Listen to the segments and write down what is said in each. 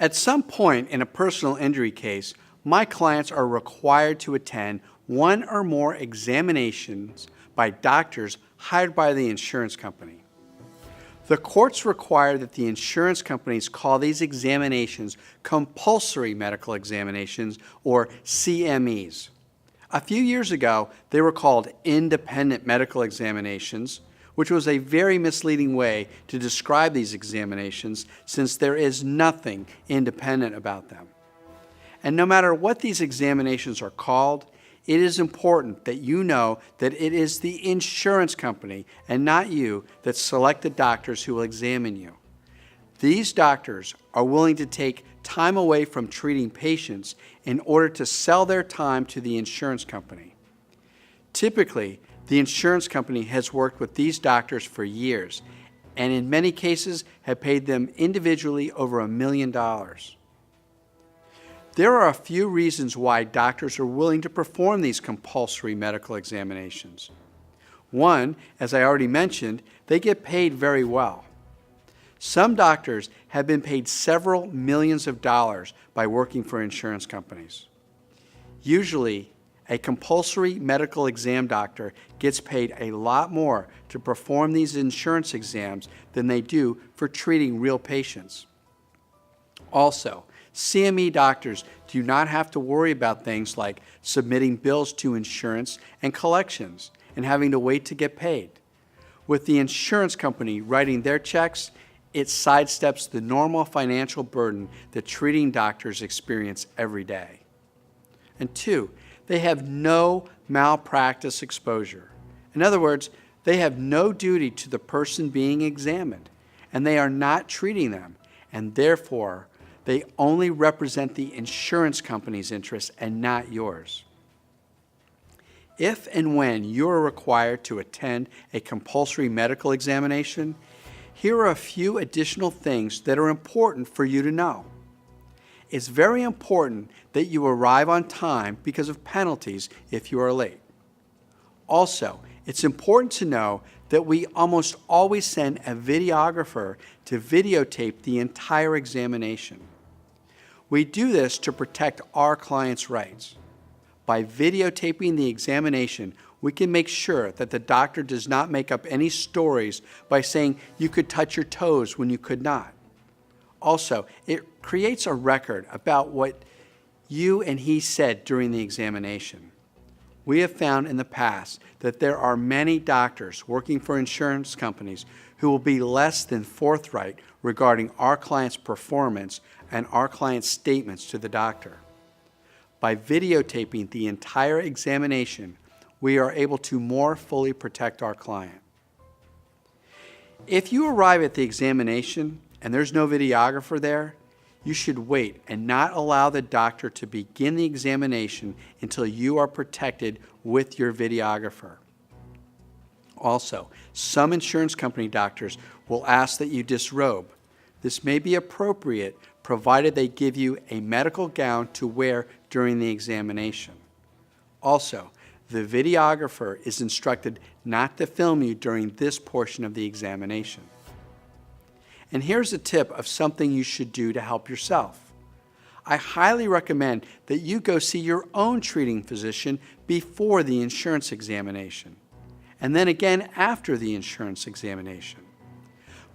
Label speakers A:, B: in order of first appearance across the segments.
A: At some point in a personal injury case, my clients are required to attend one or more examinations by doctors hired by the insurance company. The courts require that the insurance companies call these examinations compulsory medical examinations, or CMEs. A few years ago, they were called independent medical examinations, which was a very misleading way to describe these examinations since there is nothing independent about them. And no matter what these examinations are called, it is important that you know that it is the insurance company and not you that select the doctors who will examine you. These doctors are willing to take time away from treating patients in order to sell their time to the insurance company. Typically, the insurance company has worked with these doctors for years and in many cases have paid them individually over $1 million. There are a few reasons why doctors are willing to perform these compulsory medical examinations. One, as I already mentioned, they get paid very well. Some doctors have been paid several millions of dollars by working for insurance companies. Usually, a compulsory medical exam doctor gets paid a lot more to perform these insurance exams than they do for treating real patients. Also, CME doctors do not have to worry about things like submitting bills to insurance and collections and having to wait to get paid. With the insurance company writing their checks, it sidesteps the normal financial burden that treating doctors experience every day. And two, they have no malpractice exposure. In other words, they have no duty to the person being examined, and they are not treating them, and therefore, they only represent the insurance company's interests and not yours. If and when you are required to attend a compulsory medical examination, here are a few additional things that are important for you to know. It's very important that you arrive on time because of penalties if you are late. Also, it's important to know that we almost always send a videographer to videotape the entire examination. We do this to protect our clients' rights. By videotaping the examination, we can make sure that the doctor does not make up any stories by saying you could touch your toes when you could not. Also, it creates a record about what you and he said during the examination. We have found in the past that there are many doctors working for insurance companies who will be less than forthright regarding our client's performance and our client's statements to the doctor. By videotaping the entire examination, we are able to more fully protect our client. If you arrive at the examination and there's no videographer there, you should wait and not allow the doctor to begin the examination until you are protected with your videographer. Also, some insurance company doctors will ask that you disrobe. This may be appropriate provided they give you a medical gown to wear during the examination. Also, the videographer is instructed not to film you during this portion of the examination. And here's a tip of something you should do to help yourself. I highly recommend that you go see your own treating physician before the insurance examination, and then again after the insurance examination.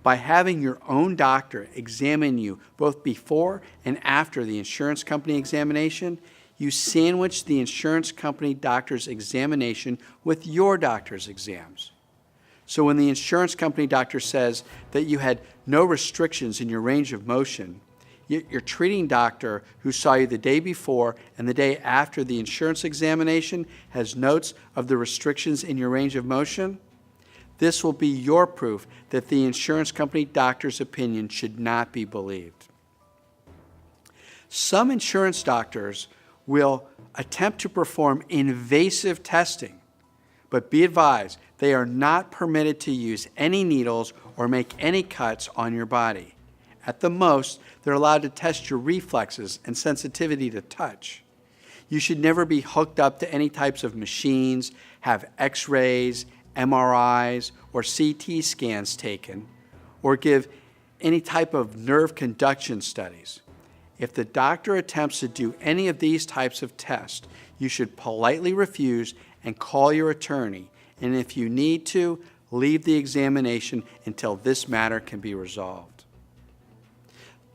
A: By having your own doctor examine you both before and after the insurance company examination, you sandwich the insurance company doctor's examination with your doctor's exams. So when the insurance company doctor says that you had no restrictions in your range of motion, yet your treating doctor who saw you the day before and the day after the insurance examination has notes of the restrictions in your range of motion, this will be your proof that the insurance company doctor's opinion should not be believed. Some insurance doctors will attempt to perform invasive testing, but be advised, they are not permitted to use any needles or make any cuts on your body. At the most, they're allowed to test your reflexes and sensitivity to touch. You should never be hooked up to any types of machines, have X-rays, MRIs, or CT scans taken, or give any type of nerve conduction studies. If the doctor attempts to do any of these types of tests, you should politely refuse and call your attorney, and if you need to, leave the examination until this matter can be resolved.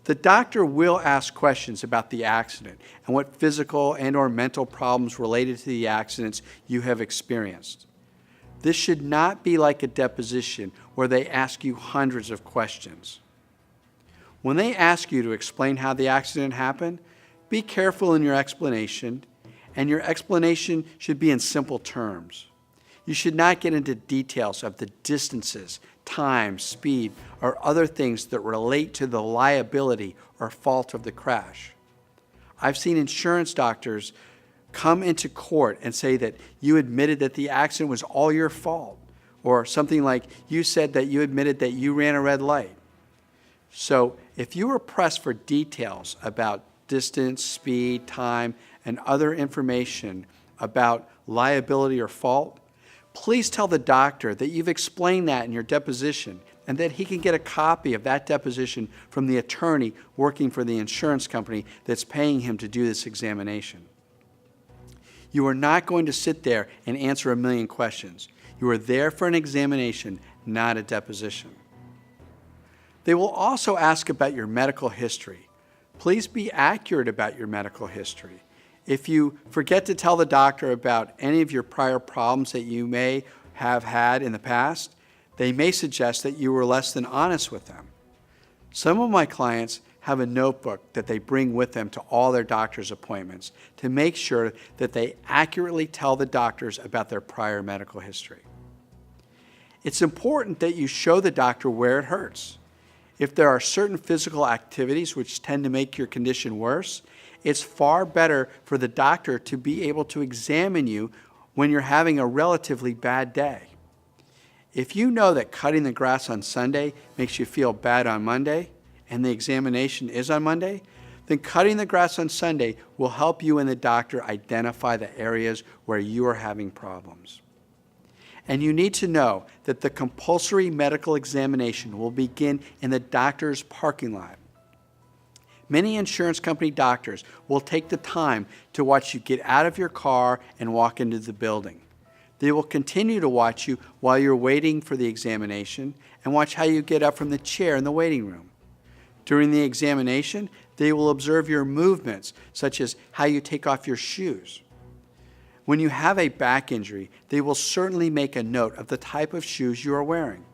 A: The doctor will ask questions about the accident and what physical and/or mental problems related to the accidents you have experienced. This should not be like a deposition where they ask you hundreds of questions. When they ask you to explain how the accident happened, be careful in your explanation, and your explanation should be in simple terms. You should not get into details of the distances, time, speed, or other things that relate to the liability or fault of the crash. I've seen insurance doctors come into court and say that you admitted that the accident was all your fault, or something like you said that you admitted that you ran a red light. So if you are pressed for details about distance, speed, time, and other information about liability or fault, please tell the doctor that you've explained that in your deposition and that he can get a copy of that deposition from the attorney working for the insurance company that's paying him to do this examination. You are not going to sit there and answer a million questions. You are there for an examination, not a deposition. They will also ask about your medical history. Please be accurate about your medical history. If you forget to tell the doctor about any of your prior problems that you may have had in the past, they may suggest that you were less than honest with them. Some of my clients have a notebook that they bring with them to all their doctor's appointments to make sure that they accurately tell the doctors about their prior medical history. It's important that you show the doctor where it hurts. If there are certain physical activities which tend to make your condition worse, it's far better for the doctor to be able to examine you when you're having a relatively bad day. If you know that cutting the grass on Sunday makes you feel bad on Monday, and the examination is on Monday, then cutting the grass on Sunday will help you and the doctor identify the areas where you are having problems. And you need to know that the compulsory medical examination will begin in the doctor's parking lot. Many insurance company doctors will take the time to watch you get out of your car and walk into the building. They will continue to watch you while you're waiting for the examination and watch how you get up from the chair in the waiting room. During the examination, they will observe your movements, such as how you take off your shoes. When you have a back injury, they will certainly make a note of the type of shoes you are wearing.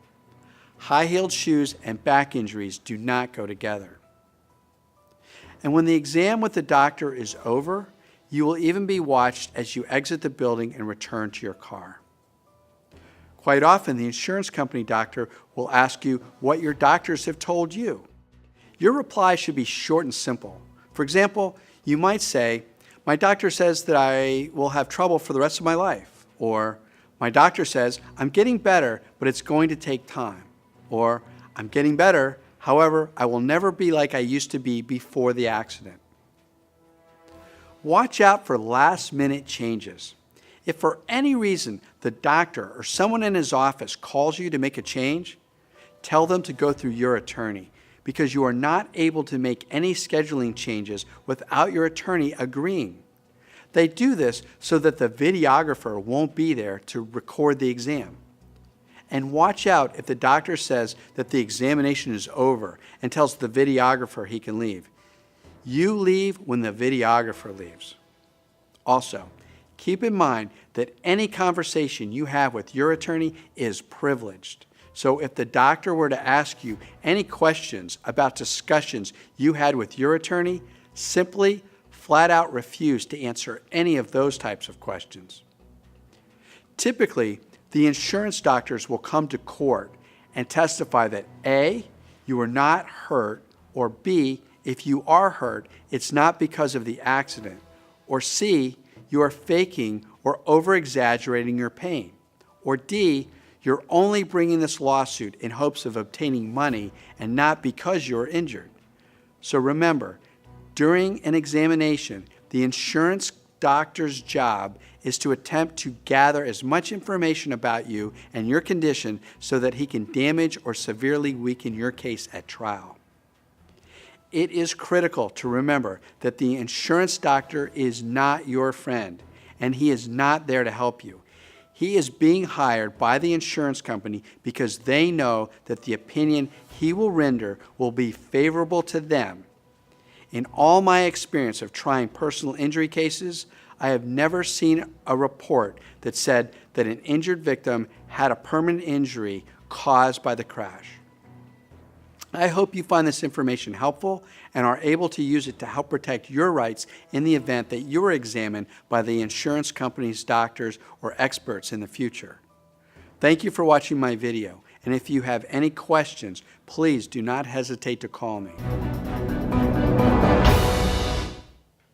A: High-heeled shoes and back injuries do not go together. And when the exam with the doctor is over, you will even be watched as you exit the building and return to your car. Quite often, the insurance company doctor will ask you what your doctors have told you. Your reply should be short and simple. For example, you might say, "My doctor says that I will have trouble for the rest of my life," or "My doctor says I'm getting better, but it's going to take time," or "I'm getting better, however, I will never be like I used to be before the accident." Watch out for last-minute changes. If for any reason the doctor or someone in his office calls you to make a change, tell them to go through your attorney, because you are not able to make any scheduling changes without your attorney agreeing. They do this so that the videographer won't be there to record the exam. And watch out if the doctor says that the examination is over and tells the videographer he can leave. You leave when the videographer leaves. Also, keep in mind that any conversation you have with your attorney is privileged. So if the doctor were to ask you any questions about discussions you had with your attorney, simply flat out refuse to answer any of those types of questions. Typically, the insurance doctors will come to court and testify that A, you were not hurt, or B, if you are hurt, it's not because of the accident, or C, you are faking or over-exaggerating your pain, or D, you're only bringing this lawsuit in hopes of obtaining money and not because you're injured. So remember, during an examination, the insurance doctor's job is to attempt to gather as much information about you and your condition so that he can damage or severely weaken your case at trial. it is critical to remember that the insurance doctor is not your friend, and he is not there to help you. He is being hired by the insurance company because they know that the opinion he will render will be favorable to them. In all my experience of trying personal injury cases, I have never seen a report that said that an injured victim had a permanent injury caused by the crash. I hope you find this information helpful and are able to use it to help protect your rights in the event that you are examined by the insurance company's doctors or experts in the future. Thank you for watching my video, and if you have any questions, please do not hesitate to call me.